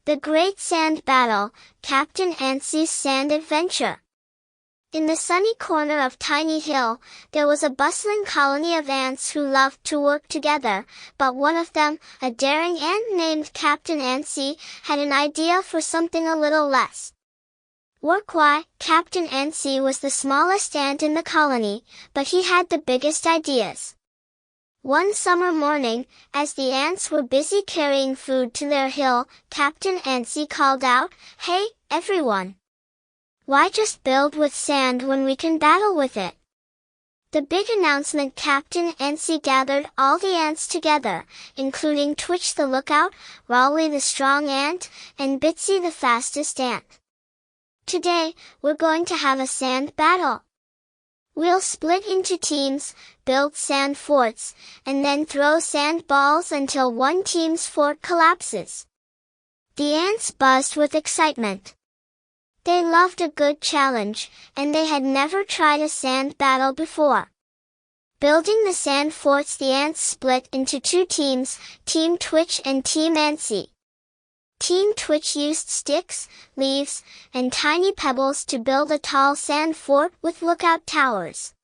The Great Sand Battle, Captain Antsy's Sand Adventure. In the sunny corner of Tiny Hill, there was a bustling colony of ants who loved to work together, but one of them, a daring ant named Captain Antsy, had an idea for something a little less work. Why, Captain Antsy was the smallest ant in the colony, but he had the biggest ideas. One summer morning, as the ants were busy carrying food to their hill, Captain Antsy called out, "Hey, everyone! Why just build with sand when we can battle with it?" The big announcement. Captain Antsy gathered all the ants together, including Twitch the lookout, Raleigh the strong ant, and Bitsy the fastest ant. "Today, we're going to have a sand battle. We'll split into teams, build sand forts, and then throw sand balls until one team's fort collapses." The ants buzzed with excitement. They loved a good challenge, and they had never tried a sand battle before. Building the sand forts, the ants split into two teams, Team Twitch and Team Antsy. Team Twitch used sticks, leaves, and tiny pebbles to build a tall sand fort with lookout towers.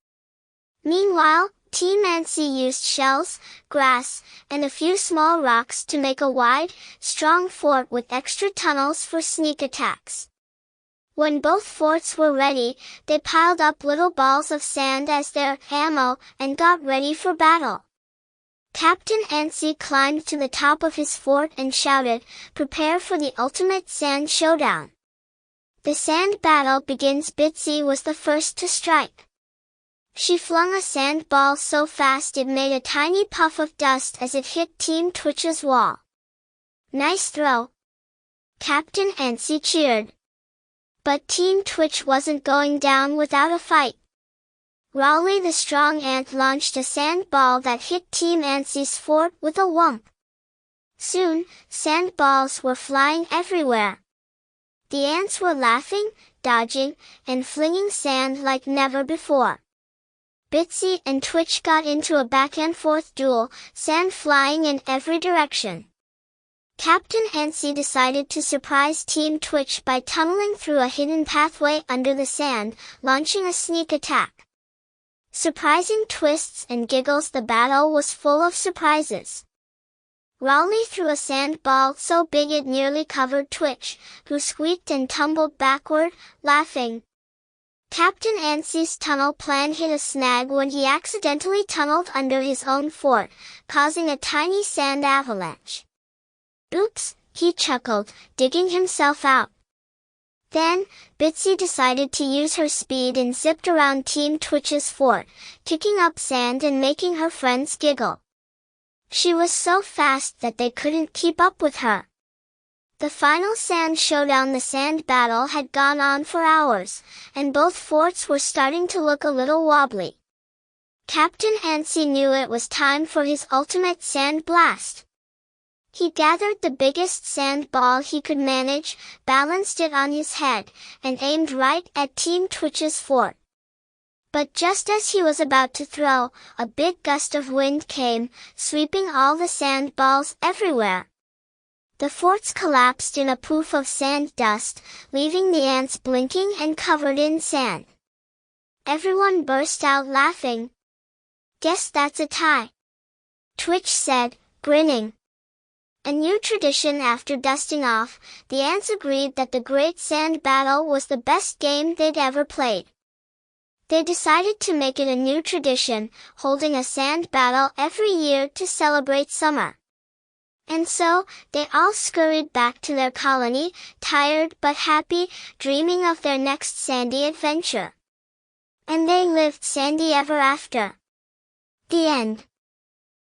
Meanwhile, Team Antsy used shells, grass, and a few small rocks to make a wide, strong fort with extra tunnels for sneak attacks. When both forts were ready, they piled up little balls of sand as their ammo and got ready for battle. Captain Antsy climbed to the top of his fort and shouted, "Prepare for the ultimate sand showdown." The sand battle begins. Bitsy was the first to strike. She flung a sand ball so fast it made a tiny puff of dust as it hit Team Twitch's wall. "Nice throw!" Captain Antsy cheered. But Team Twitch wasn't going down without a fight. Raleigh the strong ant launched a sand ball that hit Team Antsy's fort with a whump. Soon, sand balls were flying everywhere. The ants were laughing, dodging, and flinging sand like never before. Bitsy and Twitch got into a back-and-forth duel, sand flying in every direction. Captain Antsy decided to surprise Team Twitch by tunneling through a hidden pathway under the sand, launching a sneak attack. Surprising twists and giggles. The battle was full of surprises. Raleigh threw a sand ball so big it nearly covered Twitch, who squeaked and tumbled backward, laughing. Captain Antsy's tunnel plan hit a snag when he accidentally tunneled under his own fort, causing a tiny sand avalanche. "Oops," he chuckled, digging himself out. Then, Bitsy decided to use her speed and zipped around Team Twitch's fort, kicking up sand and making her friends giggle. She was so fast that they couldn't keep up with her. The final sand showdown. The sand battle had gone on for hours, and both forts were starting to look a little wobbly. Captain Antsy knew it was time for his ultimate sand blast. He gathered the biggest sand ball he could manage, balanced it on his head, and aimed right at Team Twitch's fort. But just as he was about to throw, a big gust of wind came, sweeping all the sand balls everywhere. The forts collapsed in a poof of sand dust, leaving the ants blinking and covered in sand. Everyone burst out laughing. "Guess that's a tie," Twitch said, grinning. A new tradition. After dusting off, the ants agreed that the Great Sand Battle was the best game they'd ever played. They decided to make it a new tradition, holding a sand battle every year to celebrate summer. And so, they all scurried back to their colony, tired but happy, dreaming of their next sandy adventure. And they lived sandy ever after. The end.